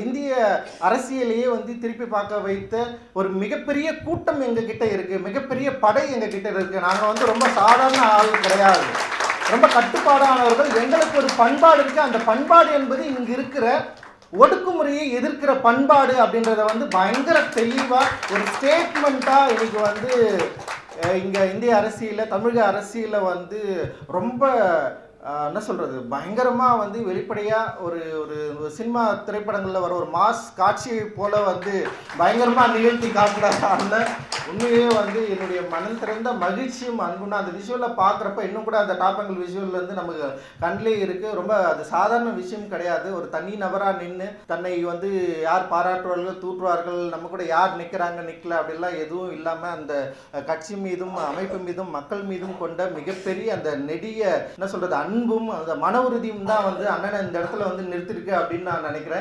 இந்திய அரசியலையே வந்து திருப்பி பார்க்க வைத்த ஒரு மிகப்பெரிய கூட்டம் எங்ககிட்ட இருக்கு, மிகப்பெரிய படை எங்ககிட்ட இருக்கு. நாங்க வந்து ரொம்ப சாதாரண ஆள் கிடையாது, ரொம்ப கட்டுப்பாடானவர்கள். எங்களுக்கு ஒரு பண்பாடு இருக்கு. அந்த பண்பாடு என்பது இங்க இருக்கிற ஒடுக்குமுறையை எதிர்க்கிற பண்பாடு அப்படின்றத வந்து பயங்கர தெளிவா ஒரு ஸ்டேட்மெண்ட்டா இன்னைக்கு வந்து இங்க இந்திய அரசியல, தமிழக அரசியல வந்து ரொம்ப என்ன சொல்றது, பயங்கரமா வந்து வெளிப்படையா ஒரு ஒரு சினிமா திரைப்படங்கள்ல வர ஒரு மாஸ் காட்சியை போல வந்து பயங்கரமா நிகழ்த்தி காட்டுறாங்க. உண்மையே வந்து என்னுடைய மனம் திறந்த மகிழ்ச்சியும் அன்புனா அந்த விஷுவலை பார்க்குறப்ப இன்னும் கூட அந்த டாப்பங்கள் விஷுவல் வந்து நமக்கு கண்ணிலே இருக்கு. ரொம்ப அது சாதாரண விஷயம் கிடையாது. ஒரு தனி நபராக நின்று தன்னை வந்து யார் பாராட்டுவார்கள், தூற்றுவார்கள், நம்ம கூட யார் நிற்கிறாங்க நிற்கல அப்படிலாம் எதுவும் இல்லாமல் அந்த கட்சி மீதும் அமைப்பு மீதும் மக்கள் மீதும் கொண்ட மிகப்பெரிய அந்த நெடிய என்ன சொல்றது அன்பும் அந்த மன உறுதியும் தான் வந்து அண்ணனை இந்த இடத்துல வந்து நிறுத்திருக்கு அப்படின்னு நான் நினைக்கிறேன்.